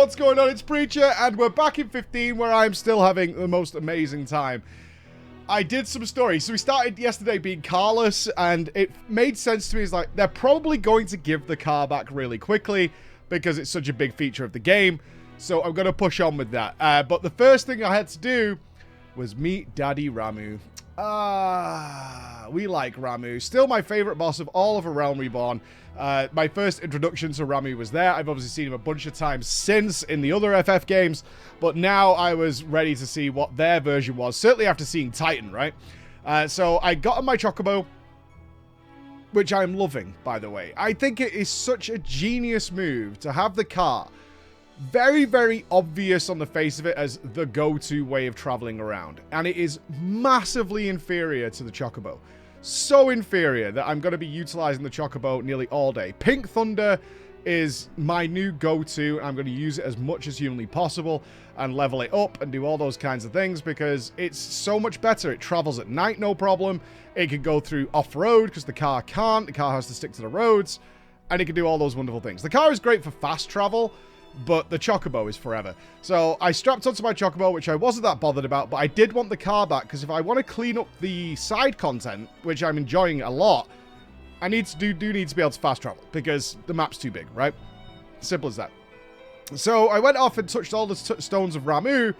what's going on? It's Preacher, and we're back in 15 where I'm still having the most amazing time. I did some stories. So we started yesterday being carless, and it made sense to me. It's like, they're probably going to give the car back really quickly because it's such a big feature of the game. So I'm going to push on with that. But the first thing I had to do was meet Daddy Ramuh. We like Ramuh. Still my favorite boss of all of A Realm Reborn. My first introduction to Ramuh was there. I've obviously seen him a bunch of times since in the other FF games, but now I was ready to see what their version was, certainly after seeing Titan, right? So I got on my Chocobo, which I'm loving, by the way. I think it is such a genius move to have the car very, very obvious on the face of it as the go-to way of traveling around. And it is massively inferior to the Chocobo. So inferior that I'm going to be utilizing the Chocobo nearly all day. Pink Thunder is my new go-to. I'm going to use it as much as humanly possible and level it up and do all those kinds of things because it's so much better. It travels at night, no problem. It can go through off-road because the car can't. The car has to stick to the roads. And it can do all those wonderful things. The car is great for fast travel, but the Chocobo is forever. So I strapped onto my Chocobo, which I wasn't that bothered about, but I did want the car back, because if I want to clean up the side content, which I'm enjoying a lot, I need to do need to be able to fast travel, because the map's too big, right? Simple as that. So I went off and touched all the stones of Ramuh,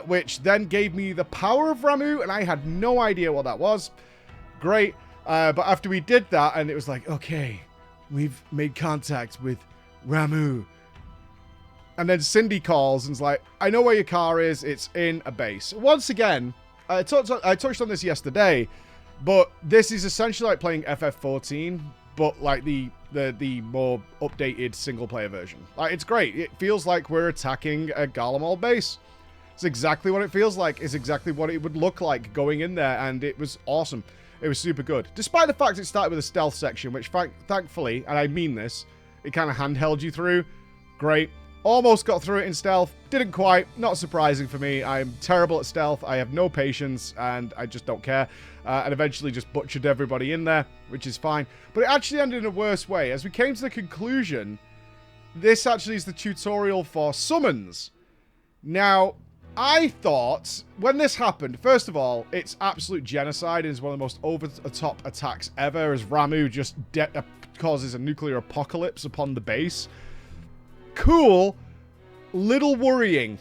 which then gave me the power of Ramuh, and I had no idea what that was. Great. But after we did that, and it was like, okay, we've made contact with Ramuh. And then Cindy calls and's like, I know where your car is. It's in a base. Once again, I touched on this yesterday, but this is essentially like playing FF14, but like the more updated single-player version. Like, it's great. It feels like we're attacking a Garlemald base. It's exactly what it feels like. It's exactly what it would look like going in there, and it was awesome. It was super good. Despite the fact it started with a stealth section, which thankfully, and I mean this, it kind of handheld you through. Great. Almost got through it in stealth. Didn't quite. Not surprising for me. I'm terrible at stealth. I have no patience, and I just don't care. And eventually just butchered everybody in there, which is fine. But it actually ended in a worse way. As we came to the conclusion, this actually is the tutorial for summons. Now, I thought, when this happened, first of all, it's absolute genocide. It is one of the most over-the-top attacks ever, as Ramuh just causes a nuclear apocalypse upon the base. Cool, little worrying,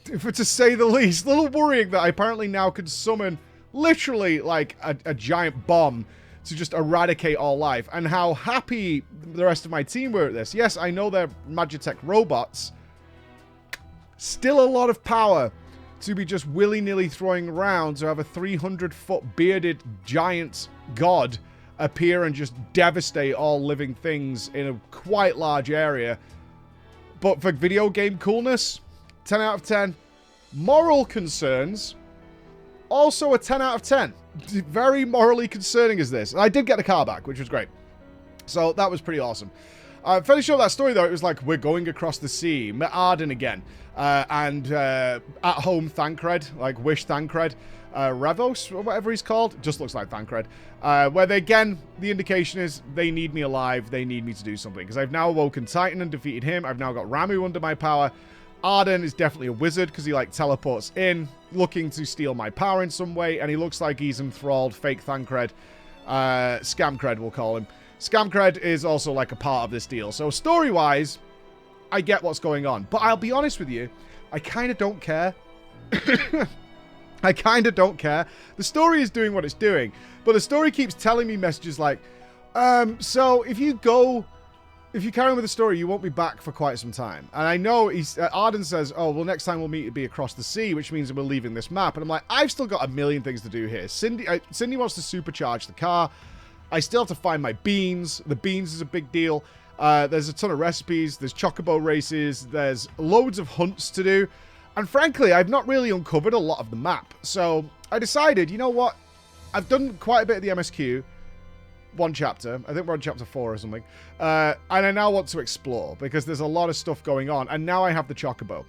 to say the least. Little worrying that I apparently now can summon literally like a giant bomb to just eradicate all life, and how happy the rest of my team were at this. Yes, I know they're Magitech robots. Still a lot of power to be just willy-nilly throwing around to have a 300-foot bearded giant god appear and just devastate all living things in a quite large area. But for video game coolness, 10 out of 10. Moral concerns, also a 10 out of 10. Very morally concerning as this. And I did get the car back, which was great. So that was pretty awesome. Finishing up that story, though, it was like, we're going across the sea. Met Arden again. And at-home Thancred, like Wish Thancred. Ravos, or whatever he's called. Just looks like Thancred. Where they, again, the indication is they need me alive. They need me to do something. Because I've now awoken Titan and defeated him. I've now got Ramuh under my power. Arden is definitely a wizard because he, like, teleports in, looking to steal my power in some way. And he looks like he's enthralled fake Thancred. Scamcred, we'll call him. Scamcred is also, like, a part of this deal. So, story-wise, I get what's going on. But I'll be honest with you, I kind of don't care. I kind of don't care. The story is doing what it's doing, but the story keeps telling me messages like, so if you carry on with the story, you won't be back for quite some time. And I know Arden says, oh, well, next time we'll meet, it'll be across the sea, which means we're leaving this map. And I'm like, I've still got a million things to do here. Cindy wants to supercharge the car. I still have to find my beans. The beans is a big deal. There's a ton of recipes. There's Chocobo races. There's loads of hunts to do. And frankly, I've not really uncovered a lot of the map. So I decided, you know what? I've done quite a bit of the MSQ. One chapter. I think we're on chapter 4 or something. And I now want to explore because there's a lot of stuff going on. And now I have the Chocobo.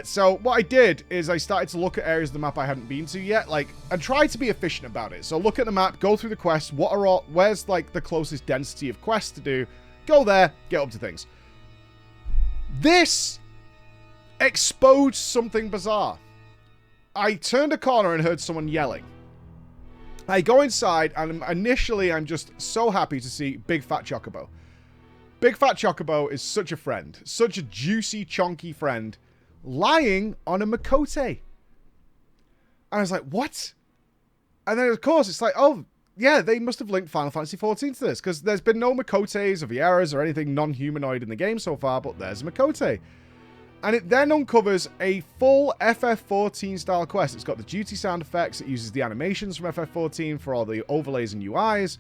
So what I did is I started to look at areas of the map I hadn't been to yet, and try to be efficient about it. So look at the map, go through the quests. Where's like the closest density of quests to do? Go there, get up to things. This exposed something bizarre. I turned a corner and heard someone yelling. I go inside, and initially I'm just so happy to see Big Fat Chocobo. Big Fat Chocobo is such a friend, such a juicy, chonky friend, lying on a Makote. And I was like, what? And then, of course, it's like, oh, yeah, they must have linked Final Fantasy XIV to this, because there's been no Makotes or Vieras or anything non-humanoid in the game so far, but there's a Makote. And it then uncovers a full FF14 style quest. It's got the duty sound effects, it uses the animations from FF14 for all the overlays and UIs,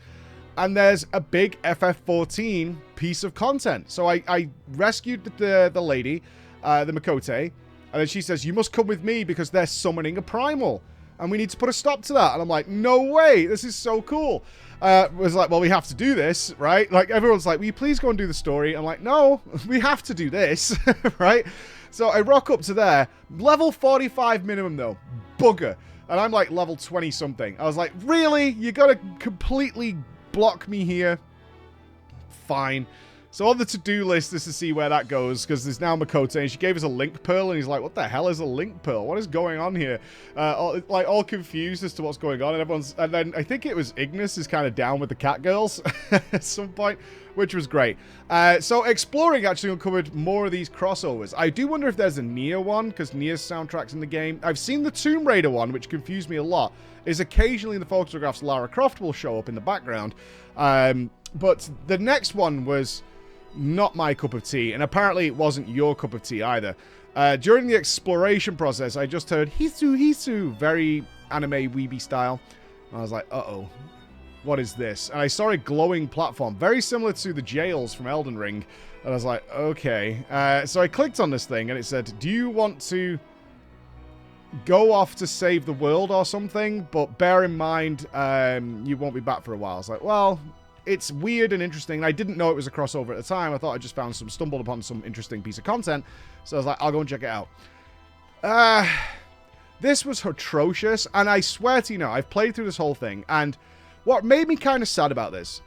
and there's a big FF14 piece of content. So I rescued the lady, the Makote, and then she says, you must come with me because they're summoning a primal. And we need to put a stop to that. And I'm like, no way, this is so cool. Was like, well, we have to do this, right? Like, everyone's like, will you please go and do the story? I'm like, no, we have to do this, right? So I rock up to there. Level 45 minimum, though. Bugger. And I'm like level 20-something. I was like, really? You gotta completely block me here? Fine. So on the to-do list is to see where that goes, because there's now Makote, and she gave us a link pearl, and he's like, what the hell is a link pearl? What is going on here? All confused as to what's going on, and then I think it was Ignis is kind of down with the cat girls at some point, which was great. So exploring actually uncovered more of these crossovers. I do wonder if there's a Nier one, because Nier's soundtrack's in the game. I've seen the Tomb Raider one, which confused me a lot, is occasionally in the photographs Lara Croft will show up in the background. But the next one was not my cup of tea, and apparently it wasn't your cup of tea either. During the exploration process, I just heard Hisu Hisu, very anime weeby style. I was like, uh-oh, what is this? And I saw a glowing platform, very similar to the jails from Elden Ring. And I was like, okay. So I clicked on this thing, and it said, do you want to go off to save the world or something? But bear in mind, you won't be back for a while. I was like, well, it's weird and interesting. I didn't know it was a crossover at the time. I thought I just stumbled upon some interesting piece of content. So I was like, I'll go and check it out. This was atrocious. And I swear to you now, I've played through this whole thing. And what made me kind of sad about this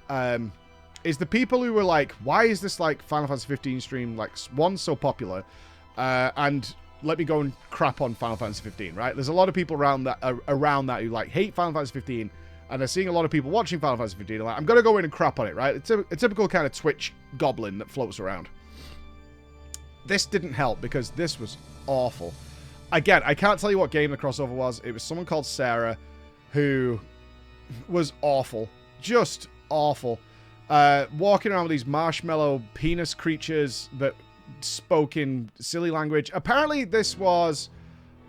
is the people who were like, why is this like Final Fantasy 15 stream, like, one, so popular? And let me go and crap on Final Fantasy 15, right? There's a lot of people around that who like hate Final Fantasy 15. And they're seeing a lot of people watching Final Fantasy 15. Like, I'm going to go in and crap on it, right? It's a typical kind of Twitch goblin that floats around. This didn't help because this was awful. Again, I can't tell you what game the crossover was. It was someone called Sarah who was awful. Just awful. Walking around with these marshmallow penis creatures that spoke in silly language. Apparently, this was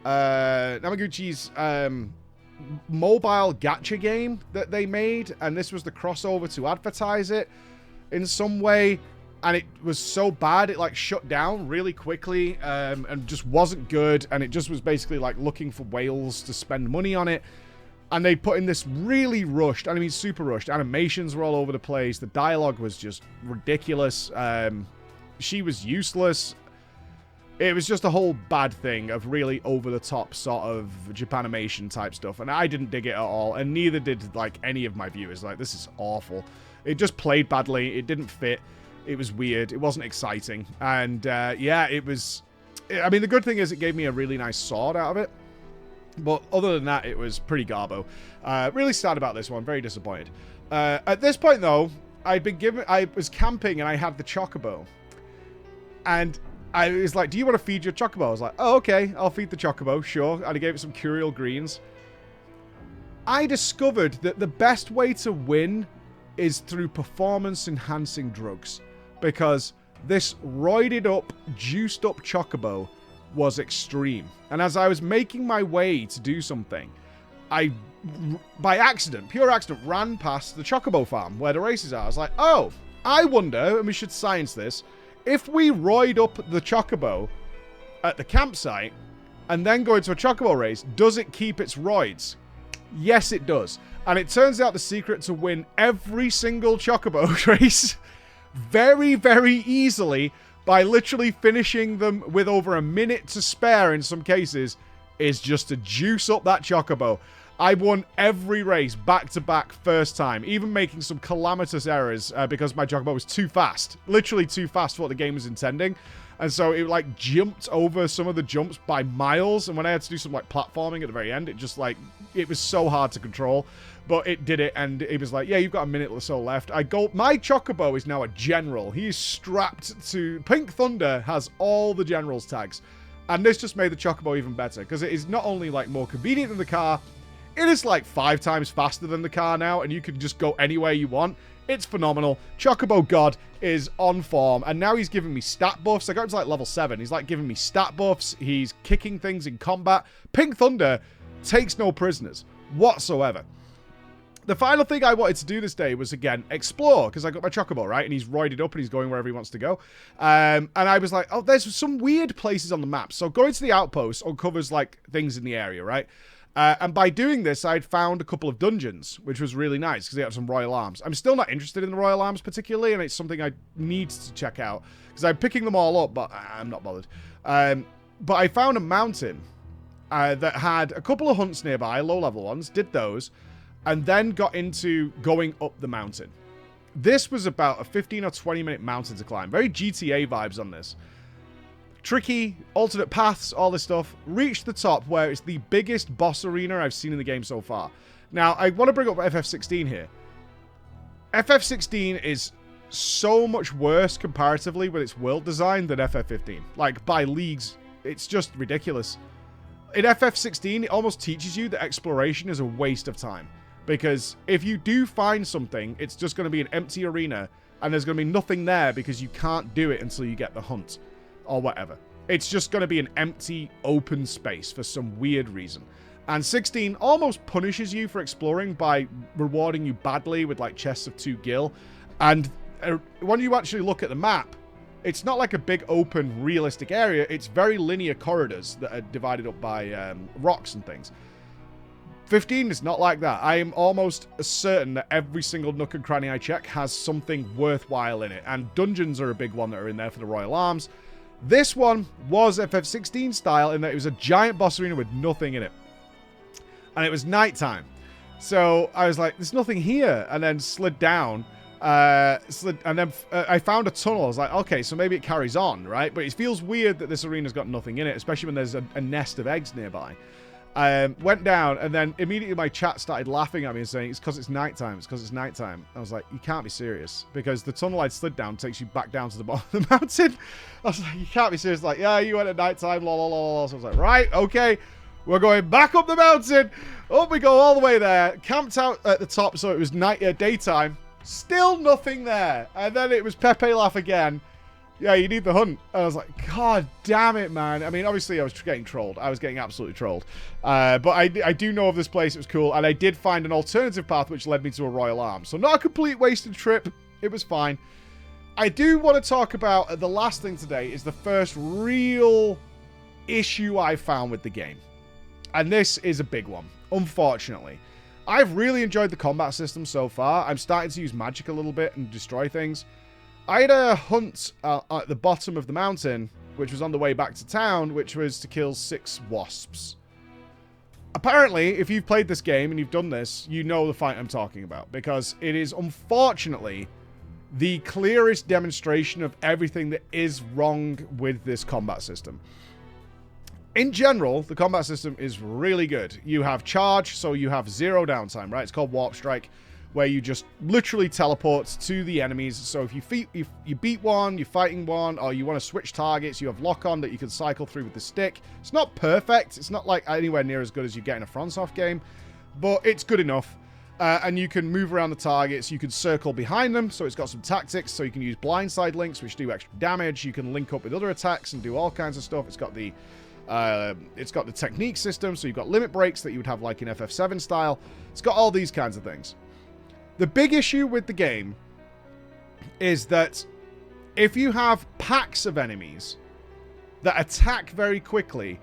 Namaguchi's mobile gacha game that they made, and this was the crossover to advertise it in some way, and it was so bad it like shut down really quickly, and just wasn't good, and it just was basically like looking for whales to spend money on it. And they put in this really rushed, I mean super rushed, animations were all over the place, the dialogue was just ridiculous, she was useless. It was just a whole bad thing of really over-the-top sort of Japanimation type stuff. And I didn't dig it at all. And neither did, like, any of my viewers. Like, this is awful. It just played badly. It didn't fit. It was weird. It wasn't exciting. And, yeah, it was... I mean, the good thing is it gave me a really nice sword out of it. But other than that, it was pretty garbo. Really sad about this one. Very disappointed. At this point, though, I was camping and I had the Chocobo. And I was like, do you want to feed your Chocobo? I was like, oh, okay, I'll feed the Chocobo, sure. And I gave it some Curial Greens. I discovered that the best way to win is through performance-enhancing drugs. Because this roided up, juiced up Chocobo was extreme. And as I was making my way to do something, I, by accident, pure accident, ran past the Chocobo farm where the races are. I was like, oh, I wonder, and we should science this, if we roid up the Chocobo at the campsite and then go into a Chocobo race, does it keep its roids? Yes, it does. And it turns out the secret to win every single Chocobo race very, very easily by literally finishing them with over a minute to spare in some cases is just to juice up that Chocobo. I won every race back-to-back first time, even making some calamitous errors because my Chocobo was too fast. Literally too fast for what the game was intending. And so it, like, jumped over some of the jumps by miles. And when I had to do some, like, platforming at the very end, it just, like, it was so hard to control. But it did it, and it was like, yeah, you've got a minute or so left. My Chocobo is now a general. He is strapped to... Pink Thunder has all the general's tags. And this just made the Chocobo even better, because it is not only, like, more convenient than the car, it is, like, 5 times faster than the car now, and you can just go anywhere you want. It's phenomenal. Chocobo God is on form, and now he's giving me stat buffs. I got him to, like, level 7. He's, like, giving me stat buffs. He's kicking things in combat. Pink Thunder takes no prisoners whatsoever. The final thing I wanted to do this day was, again, explore, because I got my Chocobo, right? And he's roided up and he's going wherever he wants to go. And I was like, oh, there's some weird places on the map. So going to the outpost uncovers, like, things in the area, right? And by doing this, I'd found a couple of dungeons, which was really nice, because they have some Royal Arms. I'm still not interested in the Royal Arms particularly, and it's something I need to check out, because I'm picking them all up, but I'm not bothered. But I found a mountain that had a couple of hunts nearby, low-level ones, did those, and then got into going up the mountain. This was about a 15 or 20 minute mountain to climb. Very GTA vibes on this. Tricky, alternate paths, all this stuff. Reached the top where it's the biggest boss arena I've seen in the game so far. Now, I want to bring up FF16 here. FF16 is so much worse comparatively with its world design than FF15. Like, by leagues, it's just ridiculous. In FF16, it almost teaches you that exploration is a waste of time. Because if you do find something, it's just going to be an empty arena, and there's going to be nothing there because you can't do it until you get the hunt, or whatever. It's just going to be an empty, open space for some weird reason. And 16 almost punishes you for exploring by rewarding you badly with, like, chests of 2 gil. And when you actually look at the map, it's not like a big, open, realistic area. It's very linear corridors that are divided up by rocks and things. 15 is not like that. I am almost certain that every single nook and cranny I check has something worthwhile in it. And dungeons are a big one that are in there for the Royal Arms. This one was FF16 style in that it was a giant boss arena with nothing in it. And it was nighttime. So I was like, there's nothing here. And then slid down. I found a tunnel. I was like, okay, so maybe it carries on, right? But it feels weird that this arena's got nothing in it, especially when there's a nest of eggs nearby. Went down, and then immediately my chat started laughing at me and saying, it's because it's nighttime, it's because it's nighttime. I was like, you can't be serious, because the tunnel I'd slid down takes you back down to the bottom of the mountain. I was like, you can't be serious. Like, yeah, you went at nighttime, la la la la. So I was like, right, okay, we're going back up the mountain. Up we go all the way there. Camped out at the top, so it was daytime. Still nothing there. And then it was Pepe laugh again. Yeah, you need the hunt. And I was like, God damn it, man. I mean, obviously, I was getting trolled. I was getting absolutely trolled. But I do know of this place. It was cool. And I did find an alternative path, which led me to a Royal Arm. So not a complete wasted trip. It was fine. I do want to talk about the last thing today is the first real issue I found with the game. And this is a big one, unfortunately. I've really enjoyed the combat system so far. I'm starting to use magic a little bit and destroy things. I had a hunt at the bottom of the mountain, which was on the way back to town, which was to kill 6 wasps. Apparently, if you've played this game and you've done this, you know the fight I'm talking about, because it is unfortunately the clearest demonstration of everything that is wrong with this combat system. In general, the combat system is really good. You have charge, so you have 0 downtime, right? It's called Warp Strike, where you just literally teleport to the enemies. So if you beat one, you're fighting one, or you want to switch targets, you have lock-on that you can cycle through with the stick. It's not perfect. It's not like anywhere near as good as you get in a FromSoft game, but it's good enough. And you can move around the targets. You can circle behind them, so it's got some tactics. So you can use blindside links, which do extra damage. You can link up with other attacks and do all kinds of stuff. It's got the technique system, so you've got limit breaks that you would have like in FF7 style. It's got all these kinds of things. The big issue with the game is that if you have packs of enemies that attack very quickly,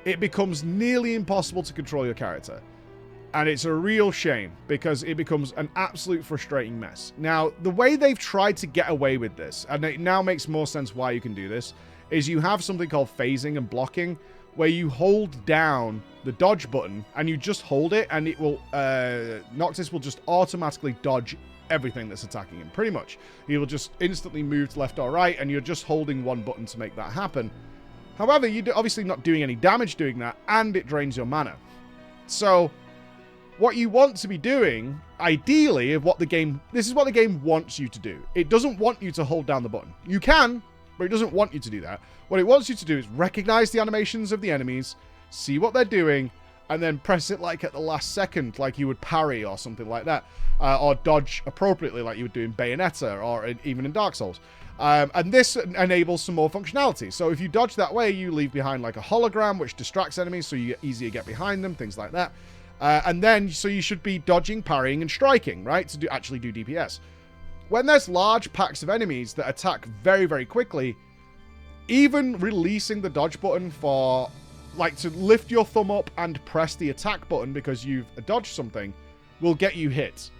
it becomes nearly impossible to control your character. And it's a real shame, because it becomes an absolute frustrating mess. Now, the way they've tried to get away with this, and it now makes more sense why you can do this, is you have something called phasing and blocking, where you hold down the dodge button and you just hold it, and it will, Nupss will just automatically dodge everything that's attacking him, pretty much. He will just instantly move to left or right, and you're just holding one button to make that happen. However, you're obviously not doing any damage doing that, and it drains your mana. So, what you want to be doing, ideally, this is what the game wants you to do. It doesn't want you to hold down the button. You can, but it doesn't want you to do that. What it wants you to do is recognize the animations of the enemies, see what they're doing, and then press it like at the last second, like you would parry or something like that. Or dodge appropriately like you would do in Bayonetta or even in Dark Souls. And this enables some more functionality. So if you dodge that way, you leave behind like a hologram, which distracts enemies, so you easier get behind them, things like that. And then, so you should be dodging, parrying, and striking, right? To actually do DPS. When there's large packs of enemies that attack very, very quickly, even releasing the dodge button for, like, to lift your thumb up and press the attack button because you've dodged something, will get you hit.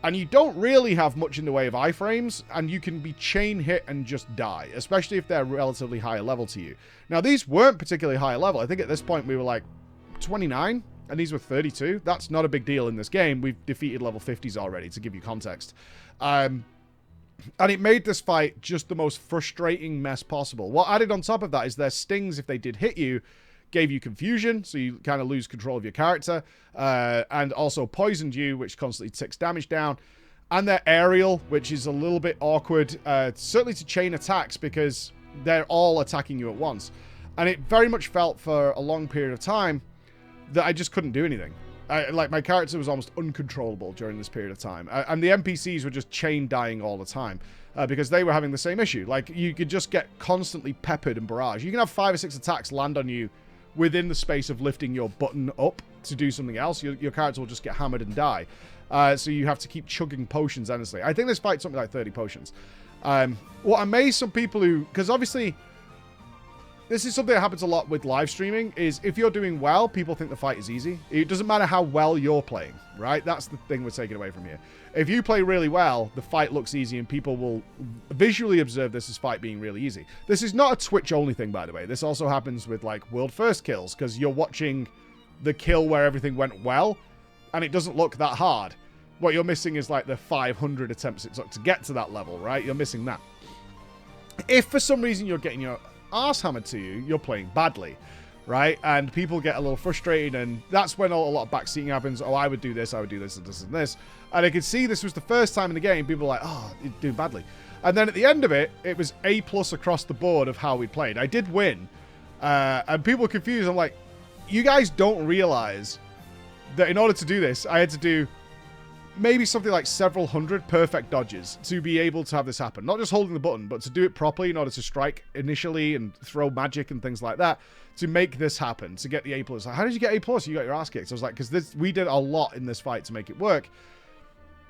And you don't really have much in the way of iframes, and you can be chain hit and just die, especially if they're relatively higher level to you. Now, these weren't particularly high level. I think at this point we were like 29, and these were 32. That's not a big deal in this game. We've defeated level 50s already, to give you context. And it made this fight just the most frustrating mess possible. What added on top of that is their stings, if they did hit you, gave you confusion, so you kind of lose control of your character, and also poisoned you, which constantly ticks damage down. And their aerial, which is a little bit awkward, certainly to chain attacks, because they're all attacking you at once. And it very much felt for a long period of time that I just couldn't do anything. Like, my character was almost uncontrollable during this period of time. And the NPCs were just chain dying all the time, because they were having the same issue. Like, you could just get constantly peppered and barraged. You can have 5 or 6 attacks land on you within the space of lifting your button up to do something else. Your character will just get hammered and die. So you have to keep chugging potions endlessly. I think this fight's something like 30 potions. What amazed some people who... Because obviously, this is something that happens a lot with live streaming, is if you're doing well, people think the fight is easy. It doesn't matter how well you're playing, right? That's the thing we're taking away from here. If you play really well, the fight looks easy, and people will visually observe this as fight being really easy. This is not a Twitch-only thing, by the way. This also happens with, like, world first kills, because you're watching the kill where everything went well, and it doesn't look that hard. What you're missing is, like, the 500 attempts it took to get to that level, right? You're missing that. If for some reason you're getting your arse hammered to you, you're playing badly, right? And people get a little frustrated, and that's when a lot of backseating happens. Oh, I would do this, and this, and this. And I could see this was the first time in the game people were like, oh, you're doing badly. And then at the end of it, it was A+ across the board of how we played. I did win. And people were confused. I'm like, you guys don't realize that in order to do this, I had to do maybe something like several hundred perfect dodges to be able to have this happen. Not just holding the button, but to do it properly in order to strike initially and throw magic and things like that to make this happen, to get the A+. Like, how did you get A+? You got your ass kicked. So I was like, because we did a lot in this fight to make it work.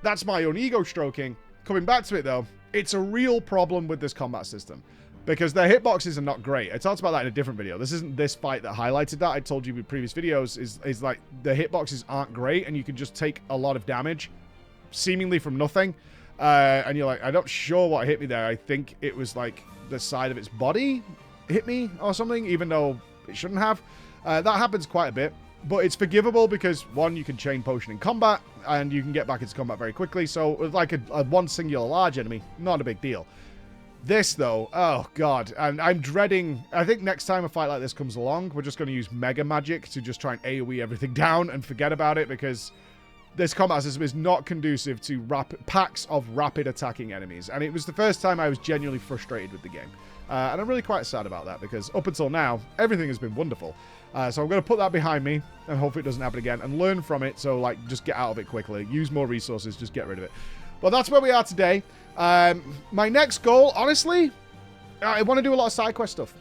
That's my own ego stroking. Coming back to it, though, it's a real problem with this combat system, because their hitboxes are not great. I talked about that in a different video. This isn't this fight that highlighted that. I told you in previous videos is like the hitboxes aren't great, and you can just take a lot of damage seemingly from nothing. And you're like, I'm not sure what hit me there. I think it was like the side of its body hit me or something, even though it shouldn't have. That happens quite a bit. But it's forgivable because, one, you can chain potion in combat, and you can get back into combat very quickly. So, with like a one singular large enemy, not a big deal. This, though, oh, God. And I'm dreading... I think next time a fight like this comes along, we're just going to use Mega Magic to just try and AoE everything down and forget about it, because this combat system is not conducive to packs of rapid attacking enemies. And it was the first time I was genuinely frustrated with the game. And I'm really quite sad about that, because up until now, everything has been wonderful. So I'm going to put that behind me, and hopefully it doesn't happen again, and learn from it. So, like, just get out of it quickly. Use more resources. Just get rid of it. But that's where we are today. My next goal, honestly, I want to do a lot of side quest stuff.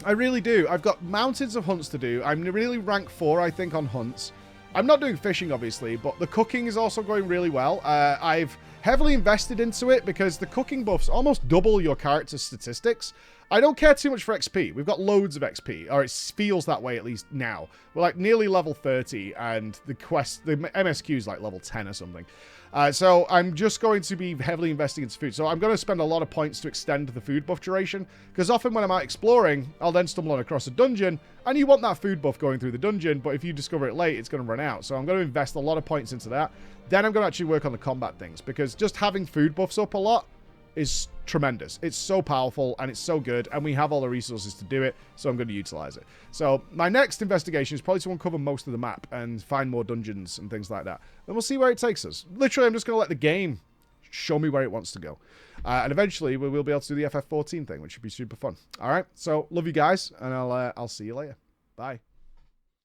I really do. I've got mountains of hunts to do. I'm really rank 4, I think, on hunts. I'm not doing fishing, obviously, but the cooking is also going really well. I've heavily invested into it because the cooking buffs almost double your character's statistics. I don't care too much for XP. We've got loads of XP, or it feels that way at least now. We're like nearly level 30, and the MSQ is like level 10 or something. So I'm just going to be heavily investing into food. So I'm going to spend a lot of points to extend the food buff duration, because often when I'm out exploring, I'll then stumble on across a dungeon, and you want that food buff going through the dungeon, but if you discover it late, it's going to run out. So I'm going to invest a lot of points into that. Then I'm going to actually work on the combat things, because just having food buffs up a lot is tremendous. It's so powerful and it's so good, and we have all the resources to do it, so I'm going to utilize it. So my next investigation is probably to uncover most of the map and find more dungeons and things like that. Then we'll see where it takes us. Literally, I'm just going to let the game show me where it wants to go. And eventually, we will be able to do the FF14 thing, which should be super fun. All right, so love you guys, and I'll see you later. Bye.